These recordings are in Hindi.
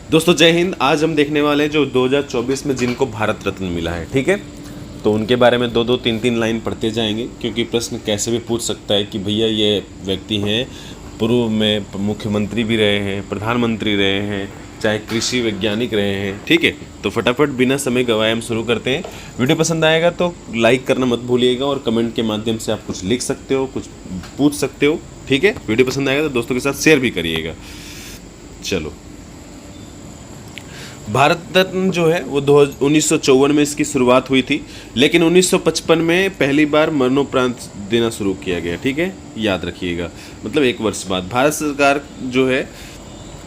दोस्तों जय हिंद। आज हम देखने वाले हैं जो 2024 में जिनको भारत रत्न मिला है, ठीक है। तो उनके बारे में दो दो तीन तीन लाइन पढ़ते जाएंगे, क्योंकि प्रश्न कैसे भी पूछ सकता है कि भैया ये व्यक्ति हैं, पूर्व में मुख्यमंत्री भी रहे हैं, प्रधानमंत्री रहे हैं, चाहे कृषि वैज्ञानिक रहे हैं, ठीक है। तो फटाफट बिना समय गवाए हम शुरू करते हैं। वीडियो पसंद आएगा तो लाइक करना मत भूलिएगा, और कमेंट के माध्यम से आप कुछ लिख सकते हो, कुछ पूछ सकते हो, ठीक है। वीडियो पसंद आएगा तो दोस्तों के साथ शेयर भी करिएगा। चलो, भारत रत्न जो है वो 1954 में इसकी शुरुआत हुई थी, लेकिन 1955 में पहली बार मरणोपरांत देना शुरू किया गया, ठीक है, याद रखिएगा। मतलब 1 वर्ष बाद भारत सरकार जो है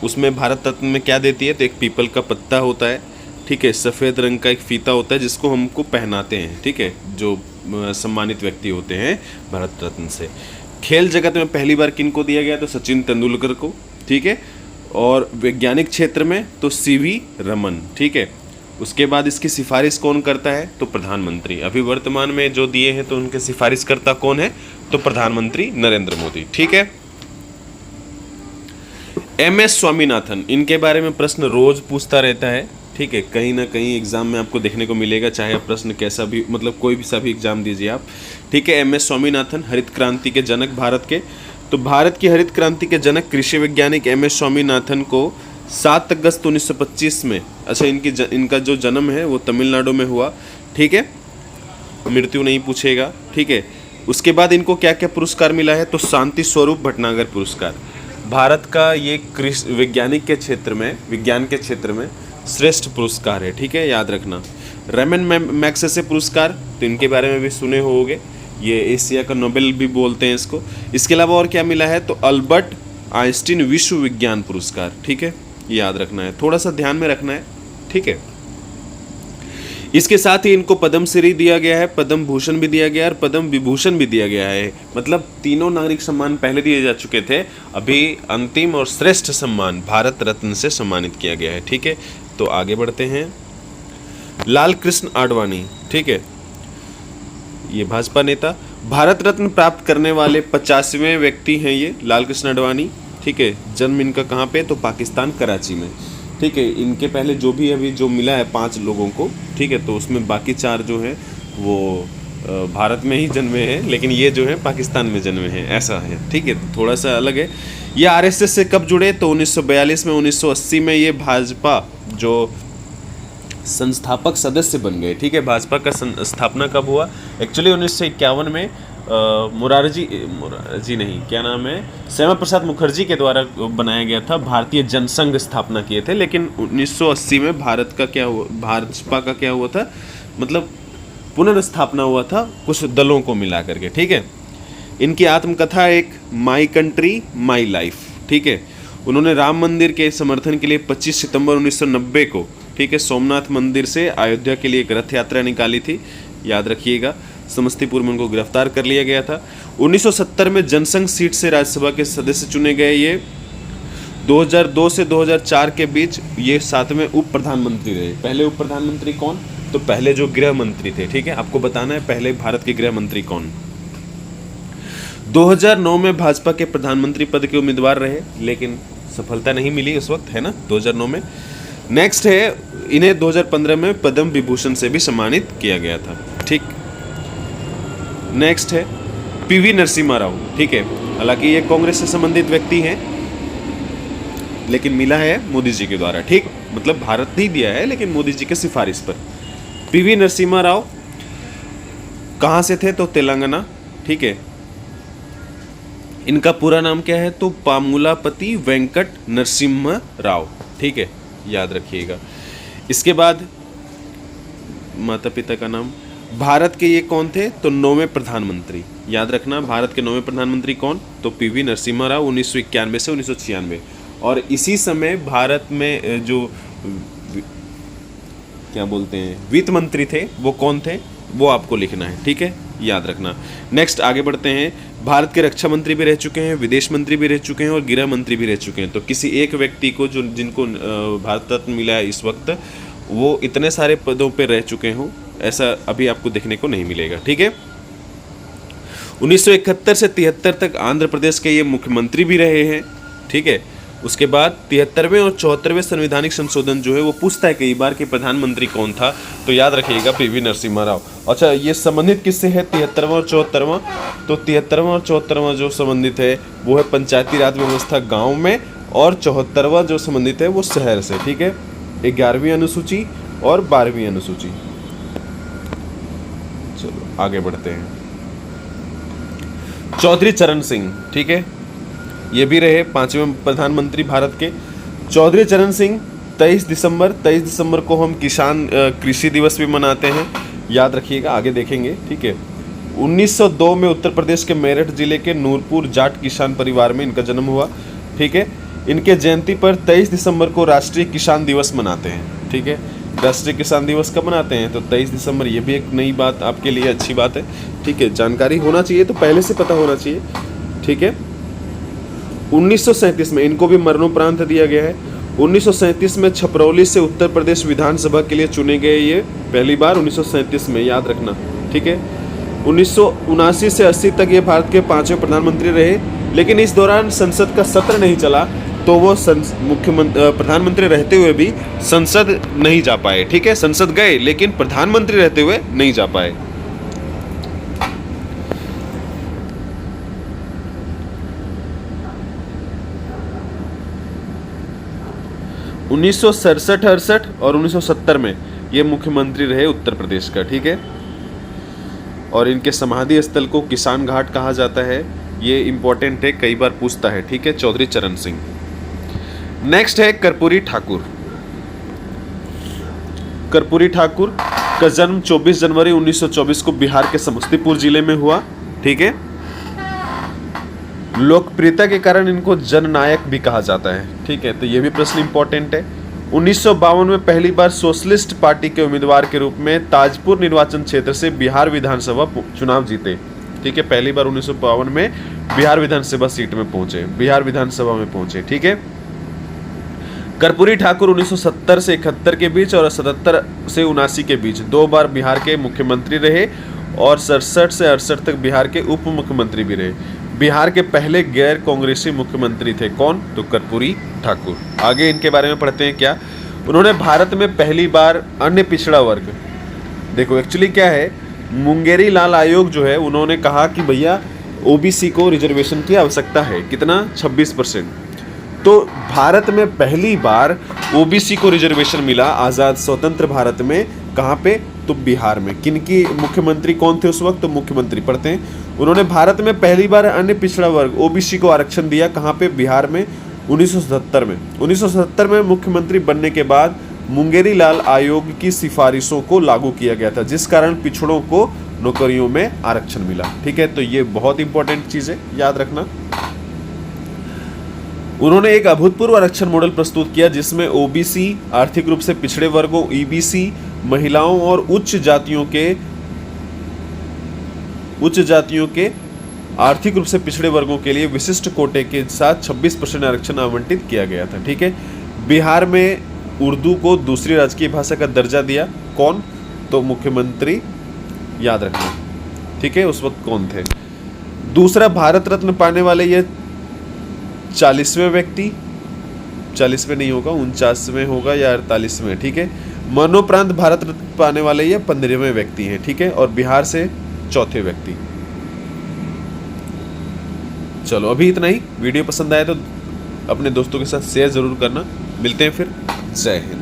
उसमें भारत रत्न में क्या देती है, तो एक पीपल का पत्ता होता है, ठीक है, सफ़ेद रंग का एक फीता होता है जिसको हमको पहनाते हैं, ठीक है, जो सम्मानित व्यक्ति होते हैं भारत रत्न से। खेल जगत में पहली बार किनको दिया गया, तो सचिन तेंदुलकर को, ठीक है। और वैज्ञानिक क्षेत्र में तो सीवी रमन, ठीक है। उसके बाद इसकी सिफारिश कौन करता है, तो प्रधानमंत्री। अभी वर्तमान में जो दिए हैं तो उनके सिफारिशकर्ता कौन है, तो प्रधानमंत्री नरेंद्र मोदी, ठीक है। एमएस स्वामीनाथन, इनके बारे में प्रश्न रोज पूछता रहता है, ठीक है। कहीं ना कहीं एग्जाम में आपको देखने को मिलेगा, चाहे आप प्रश्न कैसा भी, मतलब कोई भी सा भी एग्जाम दीजिए आप, ठीक है। एमएस स्वामीनाथन हरित क्रांति के जनक भारत के। तो भारत की हरित क्रांति के जनक कृषि वैज्ञानिक एमएस स्वामीनाथन को 7 अगस्त 1925 में, अच्छा इनका जो जन्म है वो तमिलनाडु में हुआ, ठीक है। मृत्यु नहीं पूछेगा, ठीक है। उसके बाद इनको क्या क्या पुरस्कार मिला है, तो शांति स्वरूप भटनागर पुरस्कार। भारत का ये कृषि वैज्ञानिक के क्षेत्र में, विज्ञान के क्षेत्र में श्रेष्ठ पुरस्कार है, ठीक है, याद रखना। रेमन मैग्सेसे पुरस्कार, तो इनके बारे में भी सुने होंगे, ये एशिया का नोबेल भी बोलते हैं इसको। इसके अलावा और क्या मिला है, तो अल्बर्ट आइंस्टीन विश्व विज्ञान पुरस्कार, ठीक है, याद रखना है, थोड़ा सा ध्यान में रखना है, ठीक है। इसके साथ ही इनको पद्मश्री दिया गया है, पद्म भूषण भी दिया गया है और पद्म विभूषण भी दिया गया है। मतलब तीनों नागरिक सम्मान पहले दिए जा चुके थे, अभी अंतिम और श्रेष्ठ सम्मान भारत रत्न से सम्मानित किया गया है, ठीक है। तो आगे बढ़ते हैं। लाल कृष्ण आडवाणी, ठीक है, ये भाजपा नेता। भारत रत्न प्राप्त करने वाले 50वें व्यक्ति हैं ये लाल कृष्ण आडवाणी, ठीक है। जन्म इनका कहाँ पे, तो पाकिस्तान कराची में, ठीक है। इनके पहले जो भी अभी जो मिला है 5 लोगों को, ठीक है, तो उसमें बाकी 4 जो हैं वो भारत में ही जन्मे हैं, लेकिन ये जो है पाकिस्तान में जन्मे हैं, ऐसा है, ठीक है, थोड़ा सा अलग है। ये आरएसएस से कब जुड़े, तो 1942 में। 1980 में ये भाजपा जो संस्थापक सदस्य बन गए, ठीक है। भाजपा का स्थापना कब हुआ, एक्चुअली 1951 में मोरारजी नहीं, क्या नाम है, श्यामा प्रसाद मुखर्जी के द्वारा बनाया गया था, भारतीय जनसंघ स्थापना किए थे। लेकिन 1980 में भारत का क्या हुआ, भाजपा का क्या हुआ था, मतलब पुनर्स्थापना हुआ था कुछ दलों को मिला करके, ठीक है। इनकी आत्मकथा एक माई कंट्री माई लाइफ, ठीक है। उन्होंने राम मंदिर के समर्थन के लिए 25 सितंबर 1990 को, ठीक है, सोमनाथ मंदिर से अयोध्या के लिए एक रथ यात्रा निकाली थी, याद रखिएगा। समस्तीपुर में उनको गिरफ्तार कर लिया गया था। 1970 में जनसंघ सीट से राज्यसभा के सदस्य चुने गए ये। 2002 से 2004 के बीच ये 7वें उप प्रधानमंत्री रहे। पहले उप प्रधानमंत्री कौन, तो पहले जो गृह मंत्री थे, ठीक है, आपको बताना है पहले भारत के गृह मंत्री कौन। 2009 में भाजपा के प्रधानमंत्री पद के उम्मीदवार रहे, लेकिन सफलता नहीं मिली उस वक्त, है ना, 2009 में। नेक्स्ट है, इन्हें 2015 में पद्म विभूषण से भी सम्मानित किया गया था, ठीक। नेक्स्ट है पीवी नरसिम्हा राव, ठीक है। हालांकि ये कांग्रेस से संबंधित व्यक्ति हैं, लेकिन मिला है मोदी जी के द्वारा, ठीक, मतलब भारत नहीं दिया है लेकिन मोदी जी के सिफारिश पर। पीवी नरसिम्हा राव कहाँ से थे, तो तेलंगाना, ठीक है। इनका पूरा नाम क्या है, तो पामुलापति वेंकट नरसिम्हा राव, ठीक है, याद रखिएगा। इसके बाद माता पिता का नाम। भारत के ये कौन थे, तो 9वें प्रधानमंत्री, याद रखना। भारत के 9वें प्रधानमंत्री कौन, तो पीवी नरसिम्हा राव, 1991 से 1996। और इसी समय भारत में जो क्या बोलते हैं वित्त मंत्री थे, वो कौन थे, वो आपको लिखना है, ठीक है, याद रखना। नेक्स्ट आगे बढ़ते हैं। भारत के रक्षा मंत्री भी रह चुके हैं, विदेश मंत्री भी रह चुके हैं और गृह मंत्री भी रह चुके हैं। तो किसी एक व्यक्ति को जो जिनको भारत रत्न मिला है इस वक्त, वो इतने सारे पदों पे रह चुके हों, ऐसा अभी आपको देखने को नहीं मिलेगा, ठीक है। 1971 से 73 तक आंध्र प्रदेश के ये मुख्यमंत्री भी रहे हैं, ठीक है। उसके बाद 73वें और 74वें संवैधानिक संशोधन जो है वो पूछता है कई बार कि प्रधानमंत्री कौन था, तो याद रखिएगा पीवी नरसिम्हा राव। अच्छा, ये संबंधित किससे है 73वां और 74वां? तो 73वां और 74वां जो संबंधित है वो है पंचायती राज व्यवस्था गाँव में, और 74वां जो संबंधित है वो शहर से। ठीक है, 11वीं अनुसूची और 12वीं अनुसूची। चलो आगे बढ़ते हैं। चौधरी चरण सिंह, ठीक है, ये भी रहे 5वें प्रधानमंत्री भारत के। चौधरी चरण सिंह 23 दिसंबर को हम कृषि दिवस भी मनाते हैं, याद रखिएगा, आगे देखेंगे। ठीक है, 1902 में उत्तर प्रदेश के मेरठ जिले के नूरपुर जाट किसान परिवार में इनका जन्म हुआ। ठीक है, इनके जयंती पर 23 दिसंबर को राष्ट्रीय किसान दिवस मनाते हैं। ठीक है, राष्ट्रीय किसान दिवस कब मनाते हैं? तो 23 दिसंबर। ये भी एक नई बात आपके लिए, अच्छी बात है। ठीक है, जानकारी होना चाहिए, तो पहले से पता होना चाहिए। ठीक है, 1937 में इनको भी मरणोपरांत दिया गया है। 1937 में छपरौली से उत्तर प्रदेश विधानसभा के लिए चुने गए, ये पहली बार 1937 में, याद रखना। ठीक है, 1979 से 80 तक ये भारत के 5वें प्रधानमंत्री रहे, लेकिन इस दौरान संसद का सत्र नहीं चला, तो वो प्रधानमंत्री रहते हुए भी संसद नहीं जा पाए। ठीक है, संसद गए लेकिन प्रधानमंत्री रहते हुए नहीं जा पाए। उन्नीस सौ 67-68 और 1970 में ये मुख्यमंत्री रहे उत्तर प्रदेश का। ठीक है, और इनके समाधि स्थल को किसान घाट कहा जाता है, ये इंपॉर्टेंट है, कई बार पूछता है। ठीक है, चौधरी चरण सिंह। नेक्स्ट है कर्पूरी ठाकुर। कर्पूरी ठाकुर का जन्म 24 जनवरी 1924 को बिहार के समस्तीपुर जिले में हुआ। ठीक है, लोकप्रियता के कारण इनको जननायक भी कहा जाता है। ठीक है, तो ये भी प्रश्न इंपॉर्टेंट है। 1952 में पहली बार सोशलिस्ट पार्टी के उम्मीदवार के रूप में ताजपुर निर्वाचन क्षेत्र से बिहार विधानसभा चुनाव जीते। ठीक है, पहली बार 1952 में बिहार विधानसभा सीट में पहुंचे, बिहार विधानसभा में पहुंचे। ठीक है, कर्पूरी ठाकुर 1970 से 71 के बीच और 77 से 79 के बीच 2 बार बिहार के मुख्यमंत्री रहे, और 67 से 68 तक बिहार के उप मुख्यमंत्री भी रहे। बिहार के पहले गैर कांग्रेसी मुख्यमंत्री थे कौन? तो कर्पूरी ठाकुर। आगे इनके बारे में पढ़ते हैं। क्या उन्होंने भारत में पहली बार अन्य पिछड़ा वर्ग, देखो एक्चुअली क्या है, मुंगेरी लाल आयोग जो है उन्होंने कहा कि भैया ओबीसी को रिजर्वेशन की आवश्यकता है, कितना? 26%। तो भारत में पहली बार ओबीसी को रिजर्वेशन मिला आज़ाद स्वतंत्र भारत में, कहाँ पे? तो बिहार में। किनकी मुख्यमंत्री कौन थे उस वक्त? तो मुख्यमंत्री पढ़ते हैं। उन्होंने भारत में पहली बार अन्य पिछड़ा वर्ग ओबीसी को आरक्षण दिया, कहाँ पे? बिहार में, 1977 में। 1977 में मुख्यमंत्री बनने के बाद मुंगेरी लाल आयोग की सिफारिशों को लागू किया गया था, जिस कारण पिछड़ों को नौकरियों में आरक्षण मिला। ठीक है, तो ये बहुत इंपॉर्टेंट चीज़ है, याद रखना। उन्होंने एक अभूतपूर्व आरक्षण मॉडल प्रस्तुत किया जिसमें ओबीसी, आर्थिक रूप से पिछड़े वर्गों, ईबीसी, महिलाओं और उच्च जातियों के आर्थिक रूप से पिछड़े वर्गों के लिए विशिष्ट कोटे के साथ 26% आरक्षण आवंटित किया गया था। ठीक है, बिहार में उर्दू को दूसरी राजकीय भाषा का दर्जा दिया, कौन? तो मुख्यमंत्री, याद रखना। ठीक है, उस वक्त कौन थे? दूसरा भारत रत्न पाने वाले ये 40वें व्यक्ति, 40वें नहीं होगा, 49वें होगा या 48वें। ठीक है, मरणोपरांत भारत रत्न पाने वाले ये 15वें व्यक्ति हैं। ठीक है, और बिहार से चौथे व्यक्ति। चलो अभी इतना ही। वीडियो पसंद आए तो अपने दोस्तों के साथ शेयर जरूर करना। मिलते हैं फिर, जय हिंद।